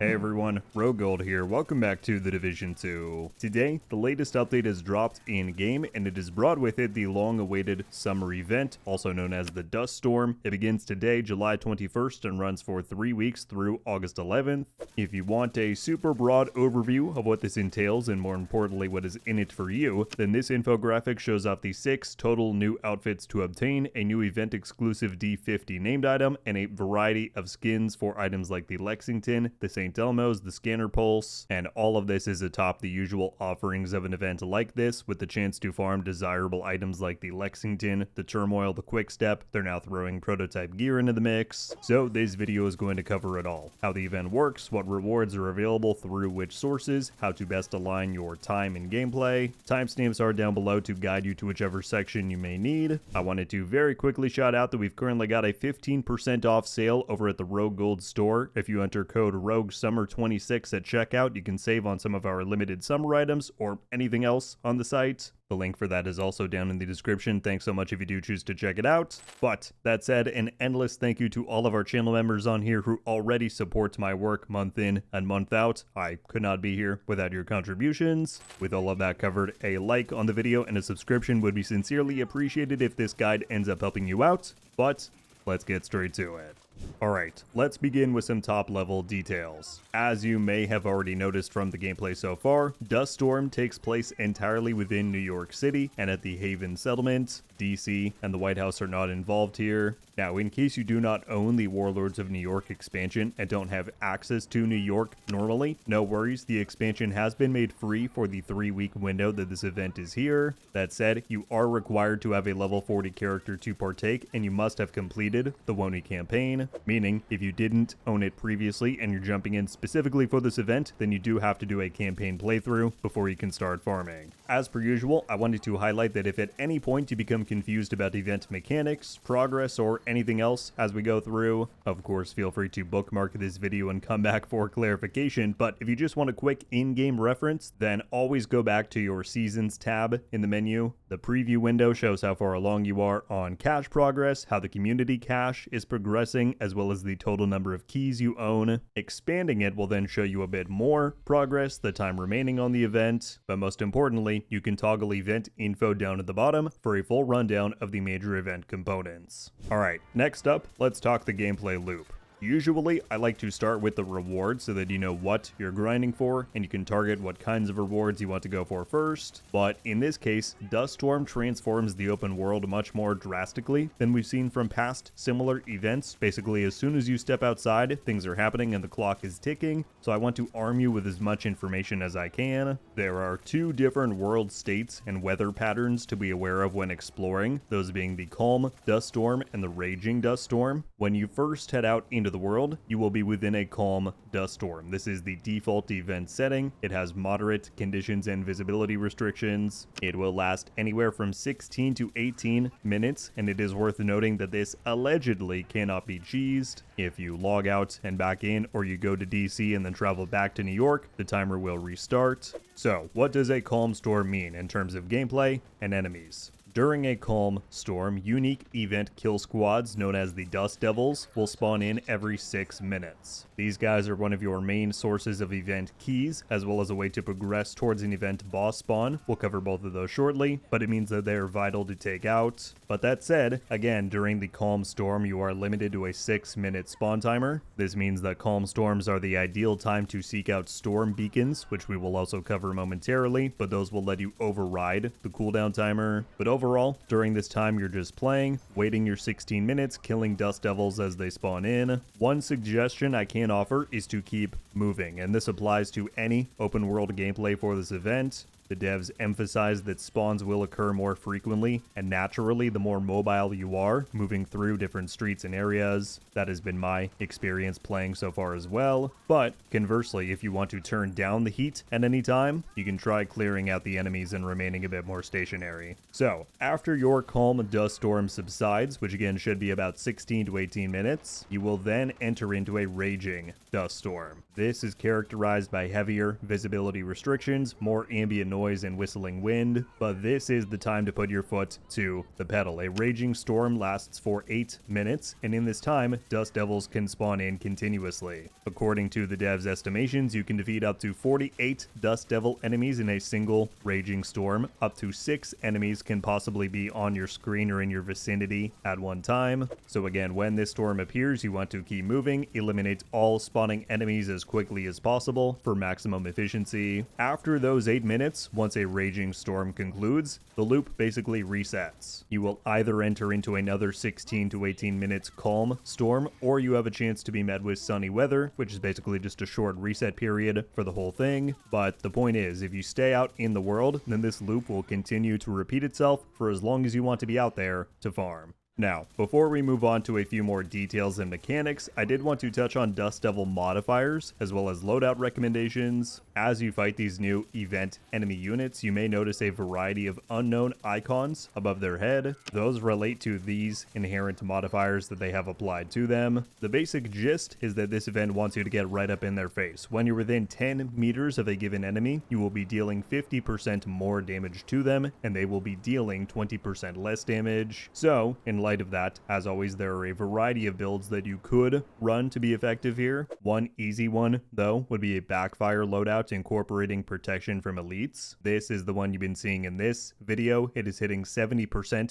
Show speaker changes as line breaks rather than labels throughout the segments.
Hey everyone, RogueGold here. Welcome back to The Division 2. Today, the latest update has dropped in-game, and it has brought with it the long-awaited summer event, also known as the Dust Storm. It begins today, July 21st, and runs for 3 weeks through August 11th. If you want a super broad overview of what this entails, and more importantly, what is in it for you, then this infographic shows off the 6 total new outfits to obtain, a new event-exclusive D50 named item, and a variety of skins for items like the Lexington, the St. Elmo's, the Scanner Pulse, and all of this is atop the usual offerings of an event like this, with the chance to farm desirable items like the Lexington, the Turmoil, the Quick Step. They're now throwing prototype gear into the mix. So this video is going to cover it all. How the event works, what rewards are available through which sources, how to best align your time and gameplay. Timestamps are down below to guide you to whichever section you may need. I wanted to very quickly shout out that we've currently got a 15% off sale over at the RogueGold store. If you enter code RogueSummer26 at checkout, you can save on some of our limited summer items or anything else on the site. The link for that is also down in the description. Thanks so much if you do choose to check it out. But that said, an endless thank you to all of our channel members on here who already support my work month in and month out. I could not be here without your contributions. With all of that covered, a like on the video and a subscription would be sincerely appreciated if this guide ends up helping you out. But let's get straight to it. Alright, let's begin with some top level details. As you may have already noticed from the gameplay so far, Dust Storm takes place entirely within New York City and at the Haven Settlement. DC and the White House are not involved here. Now, in case you do not own the Warlords of New York expansion and don't have access to New York normally, no worries, the expansion has been made free for the 3-week window that this event is here. That said, you are required to have a level 40 character to partake, and you must have completed the Wony campaign, meaning if you didn't own it previously and you're jumping in specifically for this event, then you do have to do a campaign playthrough before you can start farming. As per usual, I wanted to highlight that if at any point you become confused about event mechanics, progress, or anything else as we go through, of course feel free to bookmark this video and come back for clarification, but if you just want a quick in-game reference, then always go back to your Seasons tab in the menu. The preview window shows how far along you are on cache progress, how the community cache is progressing, as well as the total number of keys you own. Expanding it will then show you a bit more progress, the time remaining on the event, but most importantly, you can toggle event info down at the bottom for a full rundown of the major event components. Alright, next up, let's talk the gameplay loop. Usually, I like to start with the rewards so that you know what you're grinding for and you can target what kinds of rewards you want to go for first. But in this case, Dust Storm transforms the open world much more drastically than we've seen from past similar events. Basically, as soon as you step outside, things are happening and the clock is ticking, so I want to arm you with as much information as I can. There are 2 different world states and weather patterns to be aware of when exploring, those being the Calm Dust Storm and the Raging Dust Storm. When you first head out into the world, you will be within a calm dust storm. This is the default event setting. It has moderate conditions and visibility restrictions. It will last anywhere from 16 to 18 minutes, and it is worth noting that this allegedly cannot be cheesed. If you log out and back in, or you go to DC and then travel back to New York, the timer will restart. So, what does a calm storm mean in terms of gameplay and enemies? During a calm storm, unique event kill squads known as the Dust Devils will spawn in every 6 minutes. These guys are one of your main sources of event keys, as well as a way to progress towards an event boss spawn. We'll cover both of those shortly, but it means that they are vital to take out. But that said, again, during the calm storm, you are limited to a 6-minute spawn timer. This means that calm storms are the ideal time to seek out storm beacons, which we will also cover momentarily, but those will let you override the cooldown timer. But overall, during this time you're just playing, waiting your 16 minutes, killing Dust Devils as they spawn in. One suggestion I can offer is to keep moving, and this applies to any open world gameplay for this event. The devs emphasize that spawns will occur more frequently, and naturally, the more mobile you are, moving through different streets and areas. That has been my experience playing so far as well. But conversely, if you want to turn down the heat at any time, you can try clearing out the enemies and remaining a bit more stationary. So, after your calm dust storm subsides, which again should be about 16 to 18 minutes, you will then enter into a raging dust storm. This is characterized by heavier visibility restrictions, more ambient noise and whistling wind, but this is the time to put your foot to the pedal. A raging storm lasts for 8 minutes, and in this time, dust devils can spawn in continuously. According to the devs' estimations, you can defeat up to 48 dust devil enemies in a single raging storm. Up to 6 enemies can possibly be on your screen or in your vicinity at one time. So again, when this storm appears, you want to keep moving, eliminate all spawning enemies as quickly as possible for maximum efficiency. After those 8 minutes, once a raging storm concludes, the loop basically resets. You will either enter into another 16 to 18 minutes calm storm, or you have a chance to be met with sunny weather, which is basically just a short reset period for the whole thing. But the point is, if you stay out in the world, then this loop will continue to repeat itself for as long as you want to be out there to farm. Now, before we move on to a few more details and mechanics, I did want to touch on Dust Devil modifiers, as well as loadout recommendations. As you fight these new event enemy units, you may notice a variety of unknown icons above their head. Those relate to these inherent modifiers that they have applied to them. The basic gist is that this event wants you to get right up in their face. When you're within 10 meters of a given enemy, you will be dealing 50% more damage to them, and they will be dealing 20% less damage. So, in light of that, as always, there are a variety of builds that you could run to be effective here. One easy one, though, would be a backfire loadout incorporating protection from elites. This is the one you've been seeing in this video. It is hitting 70%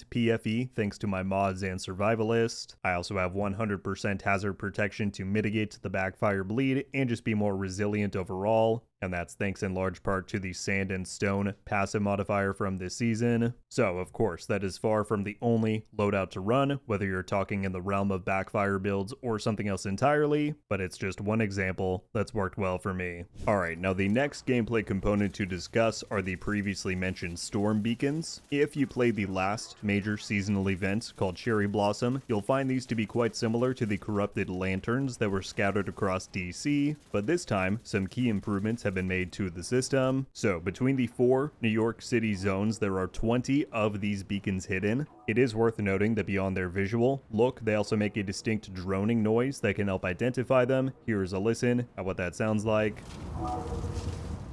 PFE thanks to my mods and survivalist. I also have 100% hazard protection to mitigate the backfire bleed and just be more resilient overall. And that's thanks in large part to the sand and stone passive modifier from this season. So, of course, that is far from the only loadout to run, whether you're talking in the realm of backfire builds or something else entirely, but it's just one example that's worked well for me. Alright, now the next gameplay component to discuss are the previously mentioned storm beacons. If you played the last major seasonal event called Cherry Blossom, you'll find these to be quite similar to the corrupted lanterns that were scattered across DC, but this time, some key improvements have been made to the system. So between the 4 New York City zones, there are 20 of these beacons hidden. It is worth noting that beyond their visual look, they also make a distinct droning noise that can help identify them. Here's a listen at what that sounds like.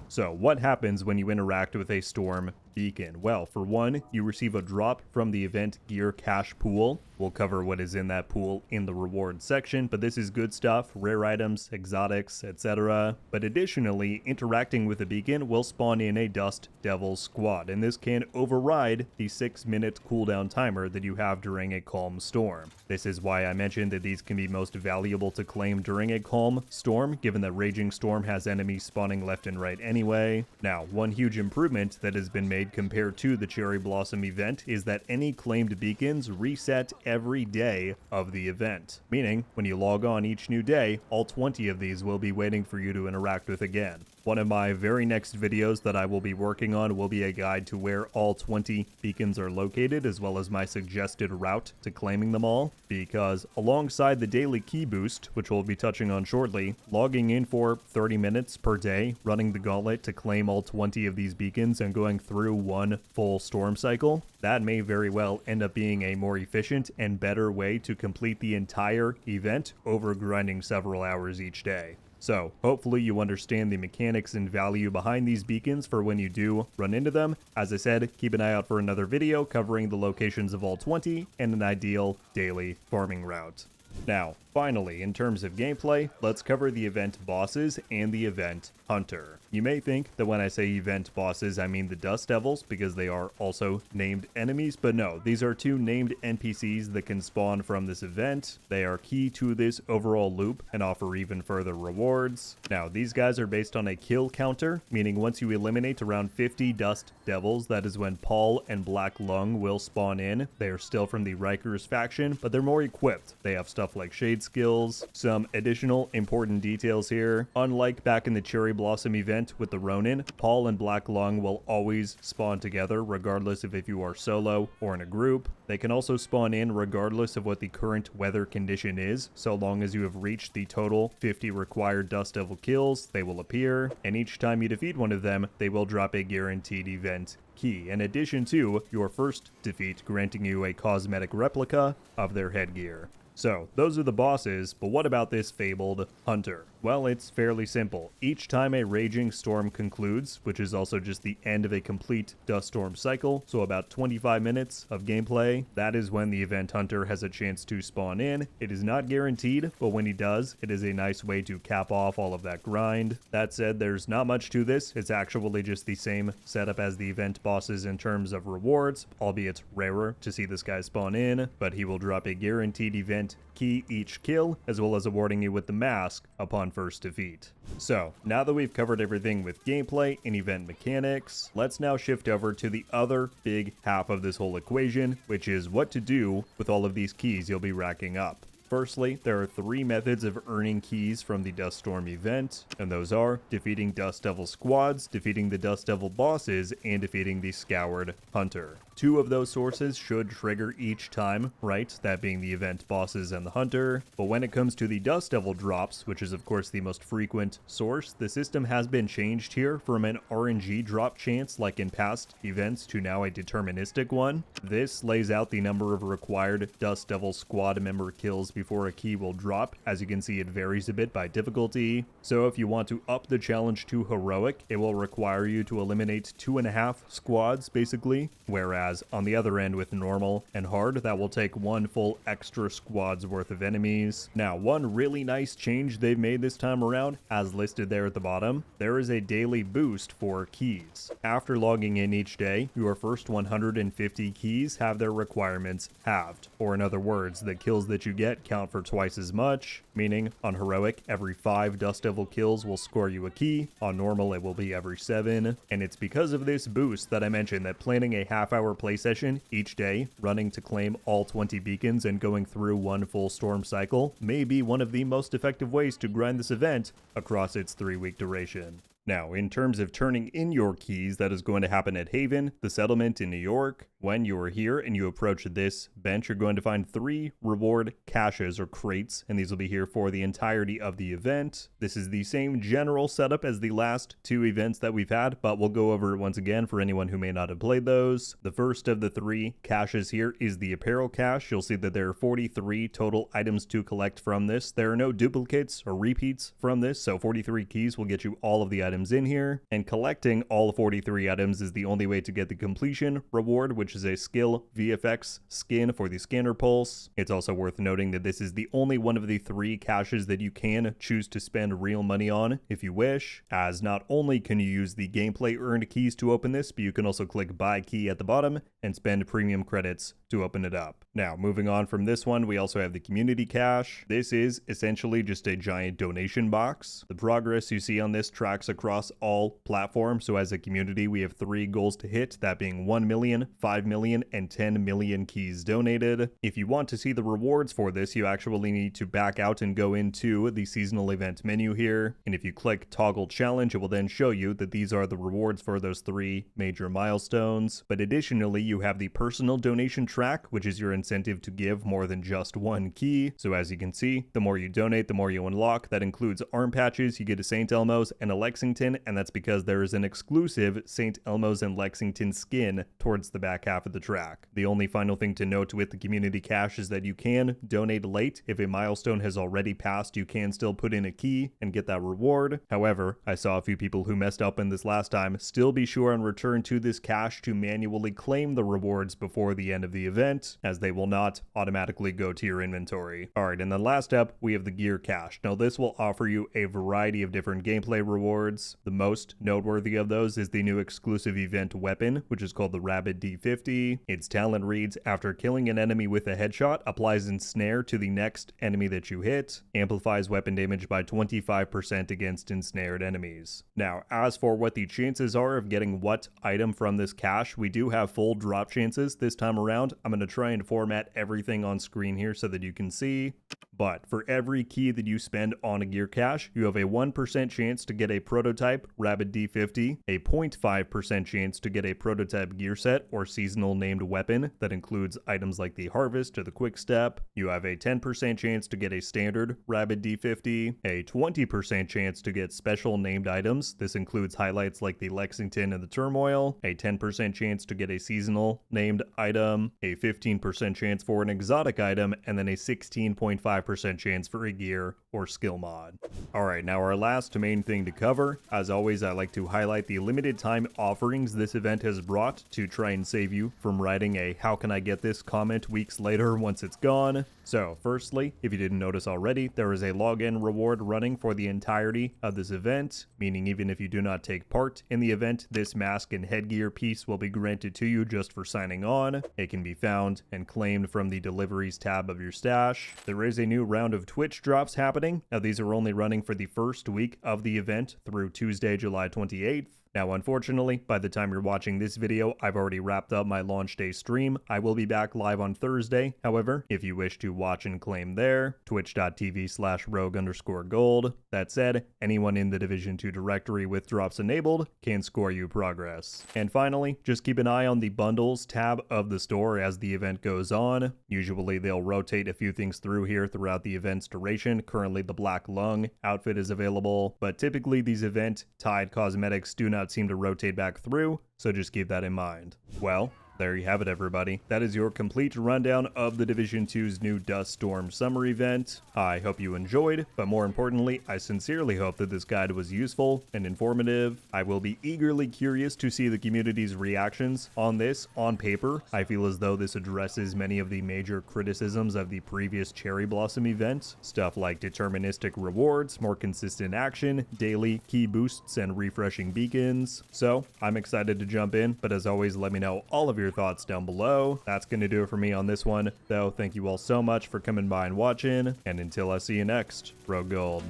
So what happens when you interact with a storm beacon? Well, for one, you receive a drop from the event gear cache pool. We'll cover what is in that pool in the rewards section, but this is good stuff, rare items, exotics, etc. But additionally, interacting with the beacon will spawn in a Dust Devil squad, and this can override the 6-minute cooldown timer that you have during a calm storm. This is why I mentioned that these can be most valuable to claim during a calm storm, given that Raging Storm has enemies spawning left and right anyway. Now, one huge improvement that has been made compared to the Cherry Blossom event is that any claimed beacons reset every day of the event, meaning when you log on each new day, all 20 of these will be waiting for you to interact with again. One of my very next videos that I will be working on will be a guide to where all 20 beacons are located, as well as my suggested route to claiming them all, because alongside the daily key boost, which we'll be touching on shortly, logging in for 30 minutes per day, running the gauntlet to claim all 20 of these beacons and going through one full storm cycle, that may very well end up being a more efficient and better way to complete the entire event over grinding several hours each day. So, hopefully you understand the mechanics and value behind these beacons for when you do run into them. As I said, keep an eye out for another video covering the locations of all 20 and an ideal daily farming route. Now, finally, in terms of gameplay, let's cover the event bosses and the event hunter. You may think that when I say event bosses, I mean the Dust Devils, because they are also named enemies, but no, these are 2 named NPCs that can spawn from this event. They are key to this overall loop and offer even further rewards. Now, these guys are based on a kill counter, meaning once you eliminate around 50 Dust Devils, that is when Paul and Black Lung will spawn in. They are still from the Rikers faction, but they're more equipped. They have stuff like shade skills. Some additional important details here. Unlike back in the Cherry Blossom event with the Ronin, Paul and Black Lung will always spawn together regardless of if you are solo or in a group. They can also spawn in regardless of what the current weather condition is. So long as you have reached the total 50 required Dust Devil kills, they will appear, and each time you defeat one of them, they will drop a guaranteed event key, in addition to your first defeat granting you a cosmetic replica of their headgear. So, those are the bosses, but what about this fabled hunter? Well, it's fairly simple. Each time a raging storm concludes, which is also just the end of a complete dust storm cycle, so about 25 minutes of gameplay, that is when the event hunter has a chance to spawn in. It is not guaranteed, but when he does, it is a nice way to cap off all of that grind. That said, there's not much to this. It's actually just the same setup as the event bosses in terms of rewards, albeit rarer to see this guy spawn in, but he will drop a guaranteed event key each kill, as well as awarding you with the mask upon first defeat. So, now that we've covered everything with gameplay and event mechanics, let's now shift over to the other big half of this whole equation, which is what to do with all of these keys you'll be racking up. Firstly, there are 3 methods of earning keys from the Dust Storm event, and those are defeating Dust Devil squads, defeating the Dust Devil bosses, and defeating the Scoured Hunter. 2 of those sources should trigger each time, right? That being the event bosses and the hunter. But when it comes to the Dust Devil drops, which is of course the most frequent source, the system has been changed here from an RNG drop chance like in past events to now a deterministic one. This lays out the number of required Dust Devil squad member kills before a key will drop. As you can see, it varies a bit by difficulty. So if you want to up the challenge to heroic, it will require you to eliminate 2.5 squads basically, whereas on the other end with normal and hard, that will take 1 full extra squad's worth of enemies. Now, one really nice change they've made this time around, as listed there at the bottom, there is a daily boost for keys. After logging in each day, your first 150 keys have their requirements halved, or in other words, the kills that you get count for twice as much, meaning on heroic, every 5 Dust Devil kills will score you a key, on normal it will be every 7, and it's because of this boost that I mentioned that planning a half-hour play session each day, running to claim all 20 beacons and going through 1 full storm cycle may be one of the most effective ways to grind this event across its 3-week duration. Now, in terms of turning in your keys, that is going to happen at Haven, the settlement in New York. When you are here and you approach this bench, you're going to find 3 reward caches or crates, and these will be here for the entirety of the event. This is the same general setup as the last 2 events that we've had, but we'll go over it once again for anyone who may not have played those. The first of the 3 caches here is the apparel cache. You'll see that there are 43 total items to collect from this. There are no duplicates or repeats from this, so 43 keys will get you all of the items in here, and collecting all 43 items is the only way to get the completion reward, which is a skill VFX skin for the scanner pulse. It's also worth noting that this is the only one of the 3 caches that you can choose to spend real money on if you wish, as not only can you use the gameplay earned keys to open this, but you can also click buy key at the bottom and spend premium credits to open it up. Now, moving on from this one, we also have the community cache. This is essentially just a giant donation box. The progress you see on this tracks across all platforms, so as a community we have 3 goals to hit, that being 1 million, 5 million, and 10 million keys donated. If you want to see the rewards for this, you actually need to back out and go into the seasonal event menu here, and if you click toggle challenge, it will then show you that these are the rewards for those 3 major milestones. But additionally, you have the personal donation track, which is your incentive to give more than just 1 key. So as you can see, the more you donate, the more you unlock. That includes arm patches, you get a St. Elmo's and a Lexington, and that's because there is an exclusive St. Elmo's and Lexington skin towards the back half of the track. The only final thing to note with the community cache is that you can donate late. If a milestone has already passed, you can still put in a key and get that reward. However, I saw a few people who messed up in this last time. Still be sure and return to this cache to manually claim the rewards before the end of the event, as they will not automatically go to your inventory. Alright, and then last up, we have the gear cache. Now this will offer you a variety of different gameplay rewards. The most noteworthy of those is the new exclusive event weapon, which is called the Rabid D50. Its talent reads, after killing an enemy with a headshot, applies ensnare to the next enemy that you hit, amplifies weapon damage by 25% against ensnared enemies. Now, as for what the chances are of getting what item from this cache, we do have full drop chances this time around. I'm going to try and format everything on screen here so that you can see. But for every key that you spend on a gear cache, you have a 1% chance to get a prototype Rabid D50, a 0.5% chance to get a prototype gear set or seasonal named weapon that includes items like the Harvest or the Quick Step. You have a 10% chance to get a standard Rabid D50, a 20% chance to get special named items. This includes highlights like the Lexington and the Turmoil, a 10% chance to get a seasonal named item, a 15% chance for an exotic item, and then a 16.5% 5% chance for a gear or skill mod. Alright, now our last main thing to cover. As always, I like to highlight the limited time offerings this event has brought to try and save you from writing a "how can I get this" comment weeks later once it's gone. So firstly, if you didn't notice already, there is a login reward running for the entirety of this event, meaning even if you do not take part in the event, this mask and headgear piece will be granted to you just for signing on. It can be found and claimed from the deliveries tab of your stash. There is a new round of Twitch drops happening. Now these are only running for the first week of the event through Tuesday, July 28th. Now, unfortunately, by the time you're watching this video, I've already wrapped up my launch day stream. I will be back live on Thursday. However, if you wish to watch and claim there, twitch.tv/rogue_gold. That said, anyone in the Division 2 directory with drops enabled can score you progress. And finally, just keep an eye on the bundles tab of the store as the event goes on. Usually they'll rotate a few things through here throughout the event's duration. Currently the Black Lung outfit is available, but typically these event tied cosmetics do not seem to rotate back through, so just keep that in mind. Well, there you have it, everybody. That is your complete rundown of the Division 2's new Dust Storm summer event. I hope you enjoyed, but more importantly, I sincerely hope that this guide was useful and informative. I will be eagerly curious to see the community's reactions on this on paper. I feel as though this addresses many of the major criticisms of the previous Cherry Blossom event. Stuff like deterministic rewards, more consistent action, daily key boosts, and refreshing beacons. So, I'm excited to jump in, but as always, let me know all of your thoughts down below. That's gonna do it for me on this one, though. Thank you all so much for coming by and watching, and until I see you next, RogueGold.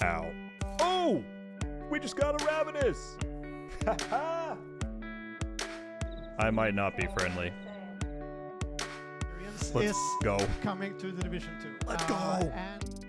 Ow. Oh! We just got a Ravenous! I might not be friendly. Let's go.
Coming to the Division 2.
Let's go!
And